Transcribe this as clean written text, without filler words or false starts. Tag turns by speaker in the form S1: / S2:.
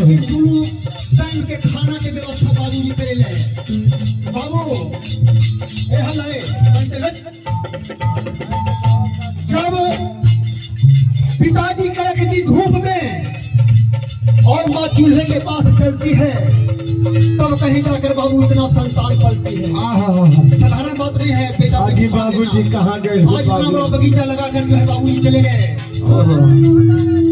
S1: Time के खाना के व्यवस्था बाबूजी करेले बाबू ए हलाए जब पिताजी कड़क दी धूप में और माँ चूल्हे के पास चलती है तब कहीं जाकर बाबू इतना संतान पलती है। साधारण बात नहीं है बेटा
S2: बाबूजी कहाँ गए?
S1: आज इतना बड़ा बगीचा लगा कर जो है बाबूजी चले गए।